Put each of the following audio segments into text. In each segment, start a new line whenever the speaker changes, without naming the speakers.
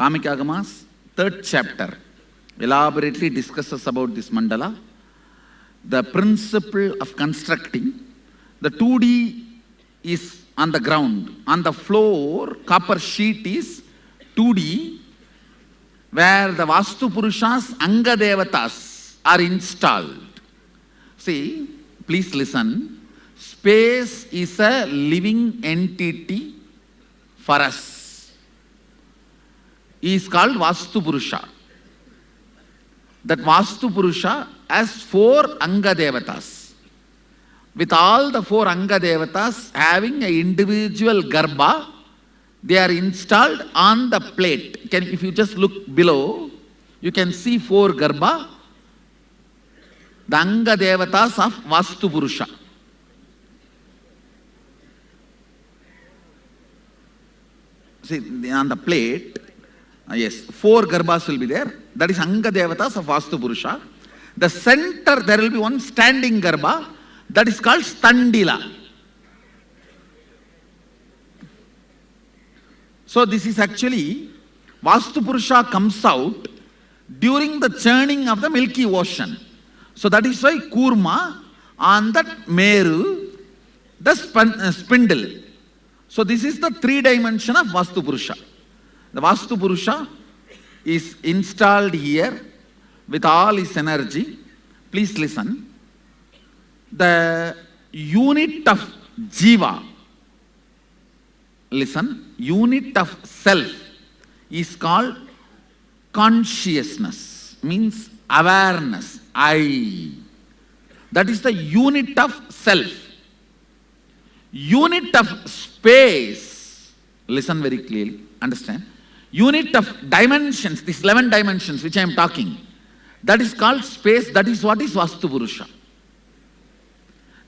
Kamikagamas, 3rd chapter, elaborately discusses about this mandala, the principle of constructing. The 2D is on the ground. On the floor, copper sheet is 2D, where the Vastu Purushas, Anga Devatas are installed. See, please listen. Space is a living entity for us. He is called Vastu Purusha. That Vastu Purusha has 4 Anga Devatas. With all the 4 Anga Devatas having an individual Garbha, they are installed on the plate. If you just look below, you can see 4 Garbha, the Anga Devatas of Vastu Purusha. See, on the plate, yes, 4 Garbhas will be there. That is Anga Devatas of Vastu Purusha. The center, there will be one standing Garbha, that is called Standila. So this is actually, Vastu Purusha comes out during the churning of the Milky Ocean. So that is why Kurma on that Meru, the spindle. So this is the 3 dimension of Vastu Purusha. The Vastu Purusha is installed here with all his energy. Please listen. The unit of Jiva, listen, unit of self is called consciousness, means awareness, I. That is the unit of self. Unit of space, listen very clearly, understand. Unit of dimensions, these 11 dimensions which I am talking, that is called space, that is what is Vastu Purusha.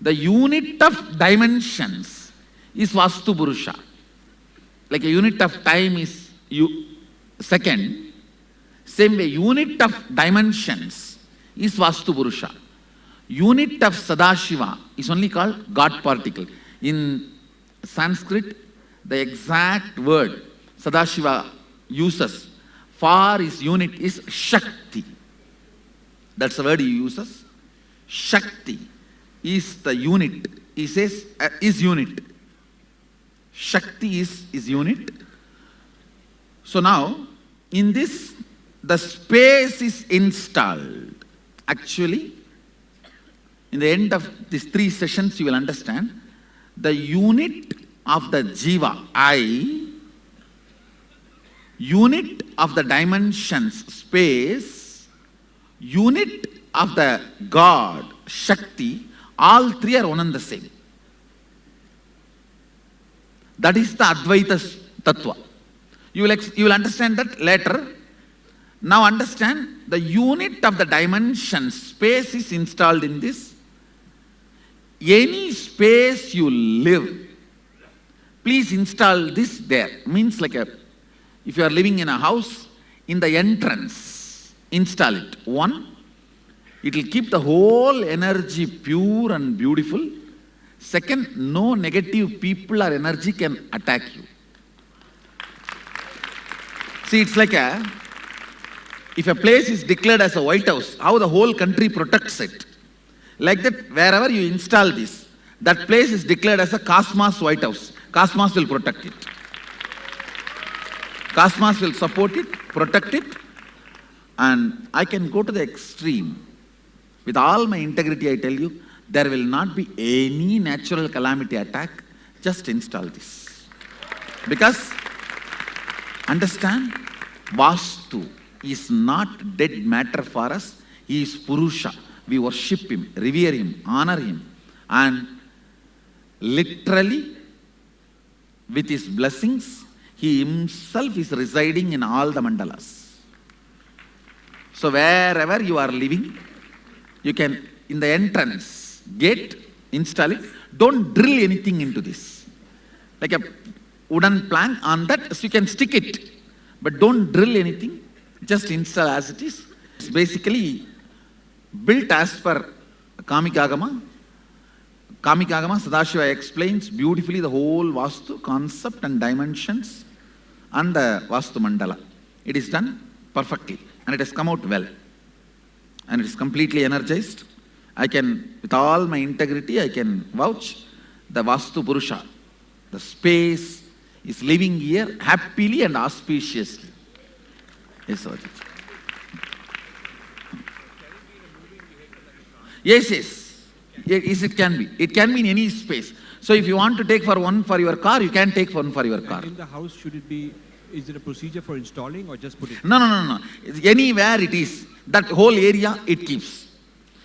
The unit of dimensions is Vastu Purusha. Like a unit of time is second, same way unit of dimensions is Vastu Purusha. Unit of Sadashiva is only called God particle. In Sanskrit, the exact word Sadashiva uses for his unit is Shakti. That's the word he uses. Shakti is the unit. He says is unit. Shakti is unit. So now, in this, the space is installed. Actually, in the end of these 3 sessions, you will understand the unit of the Jiva, I, unit of the dimensions, space, unit of the God, Shakti, all 3 are one and the same. That is the Advaita Tattva. You will understand that later. Now understand the unit of the dimension, space is installed in this. Any space you live, please install this there. Means like if you are living in a house, in the entrance, install it. 1, it will keep the whole energy pure and beautiful. Second, no negative people or energy can attack you. See, it's like if a place is declared as a White House, how the whole country protects it. Like that, wherever you install this, that place is declared as a Cosmos White House. Cosmos will protect it. Cosmos will support it, protect it. And I can go to the extreme. With all my integrity, I tell you, there will not be any natural calamity attack. Just install this. Because, understand, Vastu is not dead matter for us. He is Purusha. We worship him, revere him, honor him. And literally, with his blessings, he himself is residing in all the mandalas. So wherever you are living, you can, in the entrance gate, install it. Don't drill anything into this. Like a wooden plank on that, so you can stick it. But don't drill anything. Just install as it is. It's basically built as per Kamikagama. Kamikagama, Sadashiva explains beautifully the whole Vastu concept and dimensions and the Vastu Mandala. it is done perfectly and it has come out well. And it is completely energized. I can, with all my integrity, I can vouch the Vastu Purusha, the space is living here happily and auspiciously. Yes, Ajit. Yes, yes. Yes, it can be. It can be in any space. So if you want to take for one for your car, you can take one for your car.
In the house, should it be, is it a procedure for installing or just put it?
No. Anywhere it is, that whole area it keeps.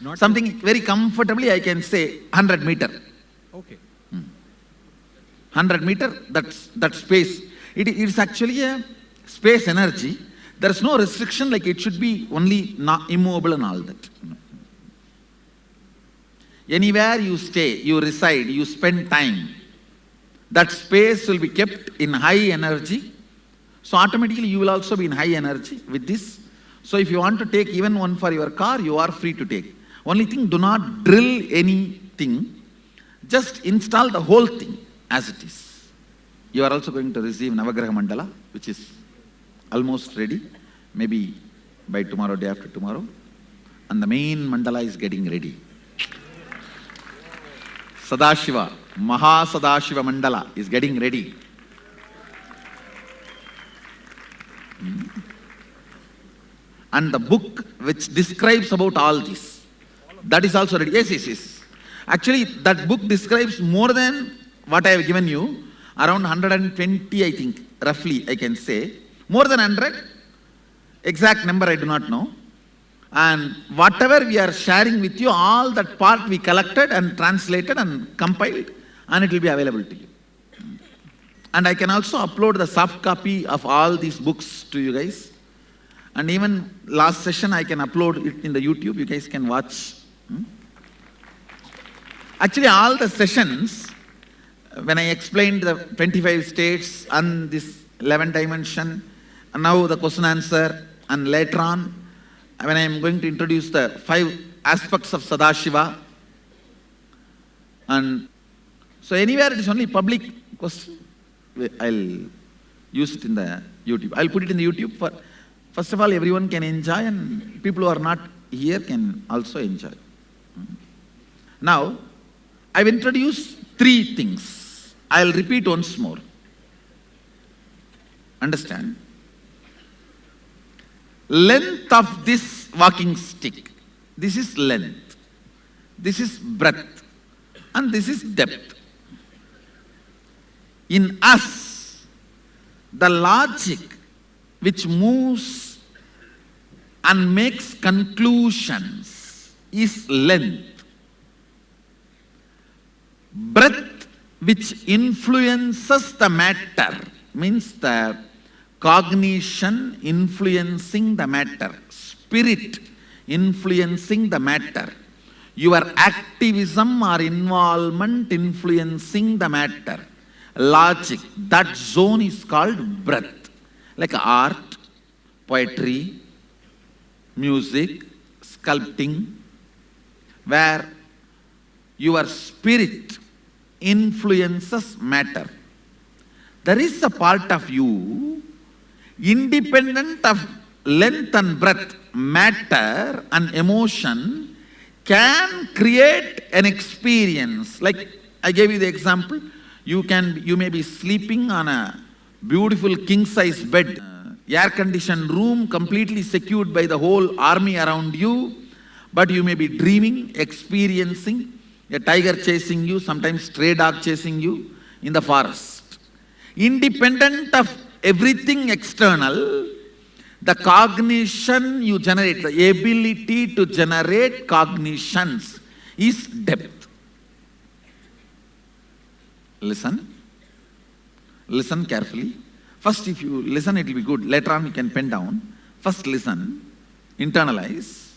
Not
Something very comfortably, I can say 100 meter.
Okay.
100 meter, that space. It is actually a space energy. There is no restriction like it should be only immovable and all that. Anywhere you stay, you reside, you spend time, that space will be kept in high energy. So automatically you will also be in high energy with this. So if you want to take even one for your car, you are free to take. Only thing, do not drill anything. Just install the whole thing as it is. You are also going to receive Navagraha Mandala, which is almost ready, maybe by tomorrow, day after tomorrow. And the main mandala is getting ready. Sadashiva, Maha Sadashiva Mandala is getting ready. And the book which describes about all this, that is also ready. Yes. Actually, that book describes more than what I have given you, around 120, I think, roughly, I can say. More than 100, exact number I do not know. And whatever we are sharing with you, all that part we collected and translated and compiled, and it will be available to you. And I can also upload the soft copy of all these books to you guys. And even last session, I can upload it in the YouTube. You guys can watch. Actually, all the sessions, when I explained the 25 states and this 11 dimension, and now the question answer, and later on, when I am going to introduce the 5 aspects of Sadashiva, and so anywhere it is only public question, I'll use it in the YouTube. I'll put it in the YouTube for, first of all, everyone can enjoy, and people who are not here can also enjoy. Now, I've introduced 3 things. I'll repeat once more. Understand? Length of this walking stick. This is length. This is breadth. And this is depth. In us, the logic which moves and makes conclusions is length. Breadth which influences the matter means the cognition influencing the matter, spirit influencing the matter, your activism or involvement influencing the matter, logic, that zone is called breadth. Like art, poetry, music, sculpting, where your spirit influences matter. There is a part of you independent of length and breadth, matter and emotion can create an experience. Like I gave you the example, you may be sleeping on a beautiful king-size bed, air-conditioned room completely secured by the whole army around you, but you may be dreaming, experiencing a tiger chasing you, sometimes stray dog chasing you in the forest. Independent of everything external, the cognition you generate, the ability to generate cognitions is depth. Listen. Listen carefully. First, if you listen, it will be good. Later on, you can pen down. First, listen. Internalize.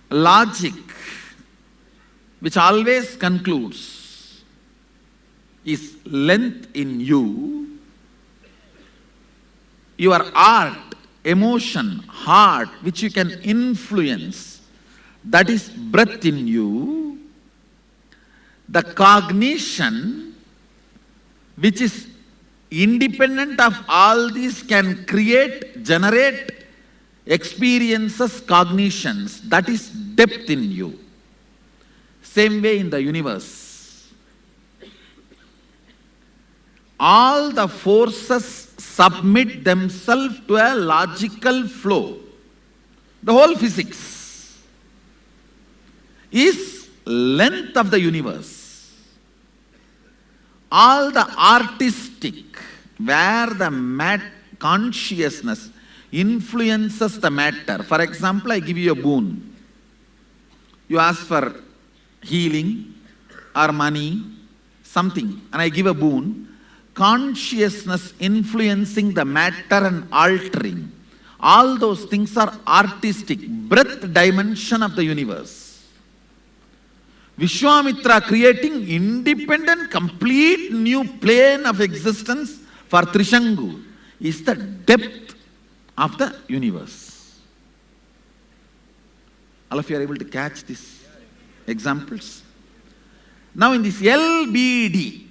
Logic, which always concludes, is length in you. Your art, emotion, heart, which you can influence, that is breadth in you. The cognition, which is independent of all these, can generate experiences, cognitions. That is depth in you. Same way in the universe. All the forces submit themselves to a logical flow. The whole physics is length of the universe. All the artistic, where the consciousness influences the matter. For example, I give you a boon. You ask for healing or money, something, and I give a boon. Consciousness influencing the matter and altering. All those things are artistic, breadth dimension of the universe. Vishwamitra creating independent, complete new plane of existence for Trishangu is the depth of the universe. All of you are able to catch these examples? Now in this LBD,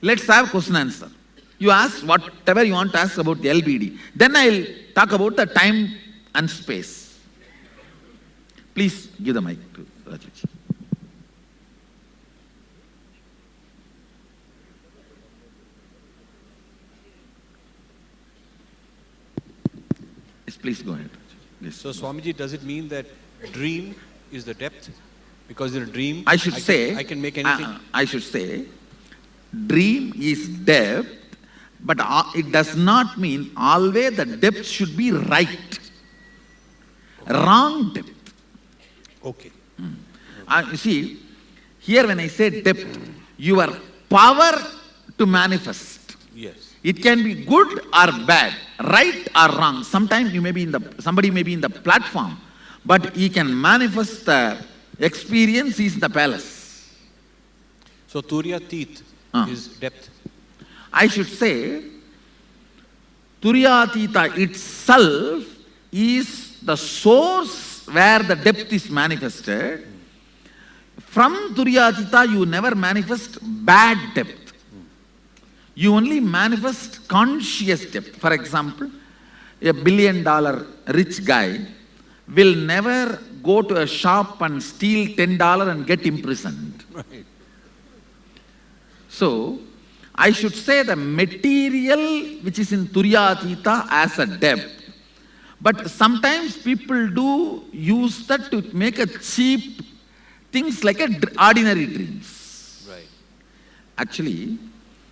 let's have question answer. You ask whatever you want to ask about the LBD. Then I'll talk about the time and space. Please give the mic to Rajesh. Yes, please go ahead. Yes.
So Swamiji, does it mean that dream is the depth? Because in a dream,
I can
make anything.
I should say, dream is depth, but it does not mean always the depth should be right. Wrong depth.
Okay.
You see, here when I say depth, your power to manifest.
Yes.
It can be good or bad, right or wrong. Sometimes somebody may be in the platform, but he can manifest the experience. He's in the palace.
So Turyatit is depth.
I should say, Turyatita itself is the source where the depth is manifested. From Turyatita, you never manifest bad depth. You only manifest conscious depth. For example, a $1 billion rich guy will never go to a shop and steal $10 and get imprisoned.
Right.
So, I should say the material which is in Turyatita as a depth. But sometimes people do use that to make a cheap things like ordinary dreams.
Right.
Actually,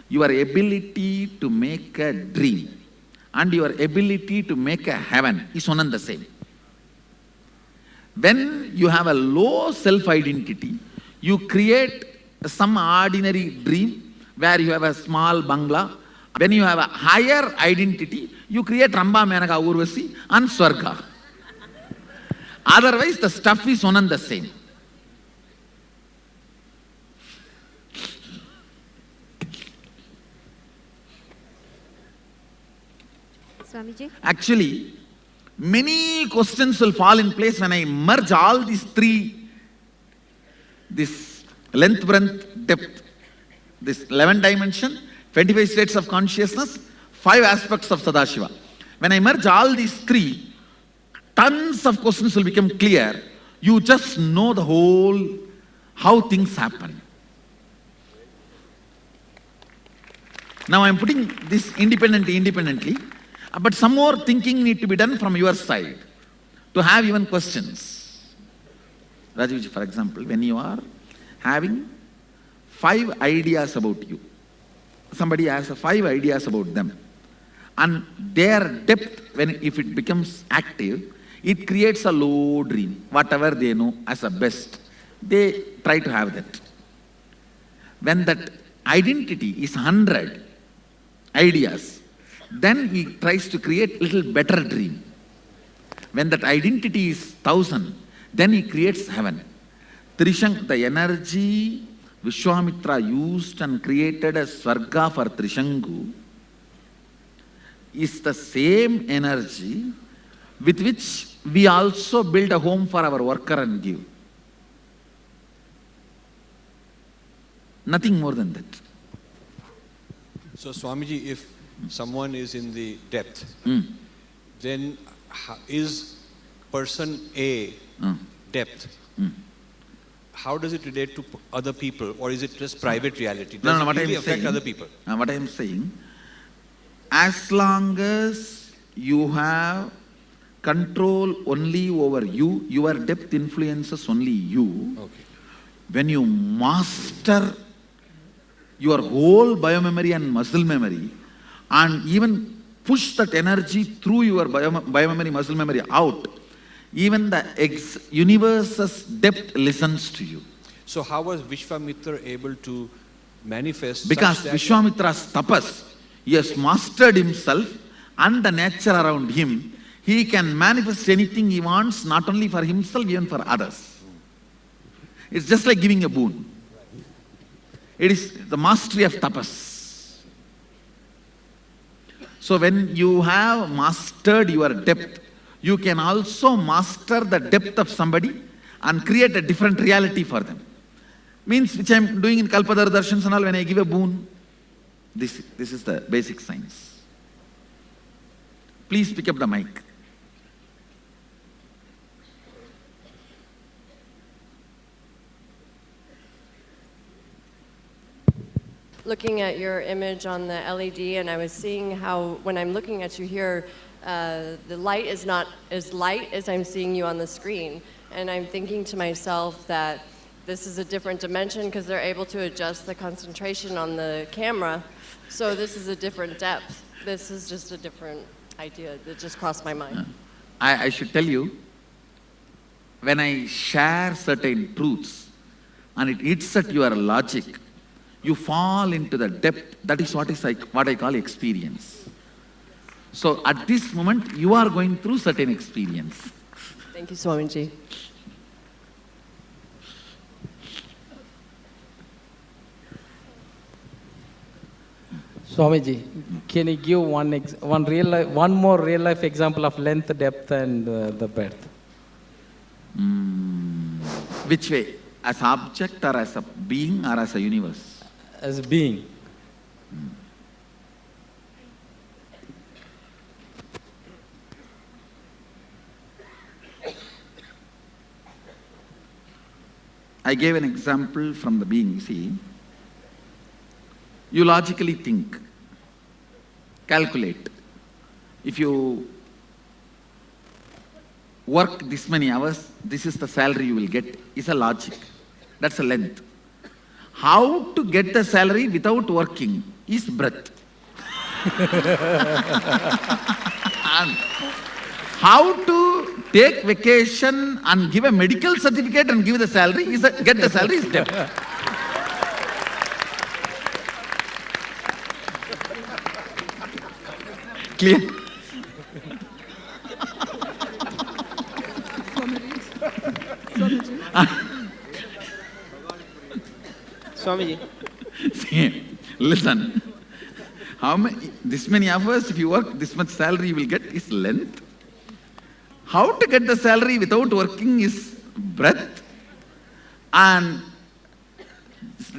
your ability to make a dream and your ability to make a heaven is one and the same. When you have a low self-identity, you create some ordinary dream where you have a small bangla. When you have a higher identity, you create Ramba, Menaka, Urvasi and Swarga. Otherwise, the stuff is one and the same.
Swamiji?
Actually, many questions will fall in place when I merge all these three, this length, breadth, depth, this 11 dimension, 25 states of consciousness, 5 aspects of Sadashiva. When I merge all these three, tons of questions will become clear. You just know the whole, how things happen. Now I am putting this independently. But some more thinking need to be done from your side to have even questions. Rajeevji, for example, when you are having 5 ideas about you, somebody has 5 ideas about them, and their depth, if it becomes active, it creates a low dream. Whatever they know as a best, they try to have that. When that identity is 100 ideas, then he tries to create little better dream. When that identity is 1000, then he creates heaven. The energy Vishwamitra used and created a Swarga for Trishangu is the same energy with which we also build a home for our worker and give. Nothing more than that.
So Swamiji, if someone is in the depth, then is person A depth? How does it relate to other people, or is it just private reality? Does
No,
it
what
really
I'm
affect
saying,
other people?
what I'm saying, as long as you have control only over you, your depth influences only you.
Okay.
When you master your whole biomemory and muscle memory, and even push that energy through your biomemory, muscle memory out, even the universe's depth listens to you.
So how was Vishwamitra able to manifest
Because
such that
Vishwamitra's tapas, he has mastered himself and the nature around him. He can manifest anything he wants, not only for himself, even for others. It's just like giving a boon. It is the mastery of tapas. So when you have mastered your depth, you can also master the depth of somebody and create a different reality for them. Means which I am doing in Kalpadhara Darshans and all, when I give a boon, this is the basic science. Please pick up the mic.
Looking at your image on the LED, and I was seeing how, when I'm looking at you here, the light is not as light as I'm seeing you on the screen. And I'm thinking to myself that this is a different dimension because they're able to adjust the concentration on the camera. So this is a different depth. This is just a different idea that just crossed my mind.
I should tell you, when I share certain truths and it hits at your logic, you fall into the depth. That is what I call experience. So at this moment, you are going through certain experience.
Thank you, Swamiji.
Swamiji, can you give one more real life example of length, depth, and the breadth?
Which way? As object or as a being or as a universe?
As a being.
I gave an example from the being. See, you logically think, calculate. If you work this many hours, this is the salary you will get. It's a logic. That's a length. How to get the salary without working is breadth. And how to take vacation and give a medical certificate and give the salary get the salary is depth. Clear?
Swamiji.
See, listen. This many hours, if you work, this much salary you will get is length. How to get the salary without working is breadth. And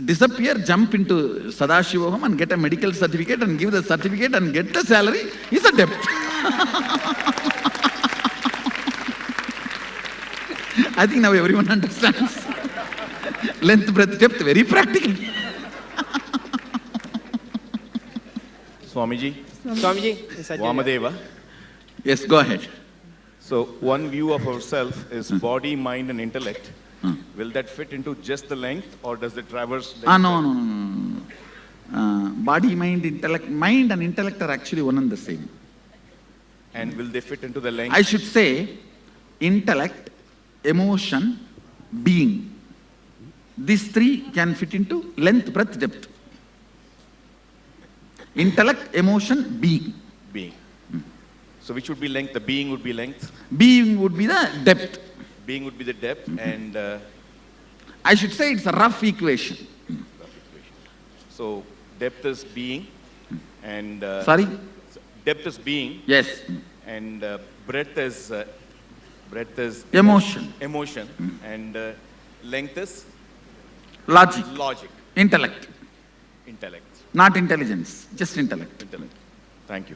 disappear, jump into Sadashivoham and get a medical certificate and give the certificate and get the salary is a depth. I think now everyone understands. Length, breadth, depth, very practical.
Swamiji,
Swamiji.
Vamadeva.
Yes, go ahead.
So one view of ourselves is body, mind, and intellect. Will that fit into just the length, or does it traverse?
No. Body, mind and intellect are actually one and the same.
And will they fit into the length?
I should say intellect, emotion, being. These three can fit into length, breadth, depth. Intellect, emotion, being.
Being. So which would be length? The being would be length.
Being would be the depth.
Being would be the depth, and
I should say it's a rough equation.
so depth is being, and
Sorry?
depth is being,
Yes.
and breadth is
Emotion.
Emotion, and length is
Logic.
logic,
Intellect.
intellect.
Not intelligence, just intellect.
Intellect. Thank you.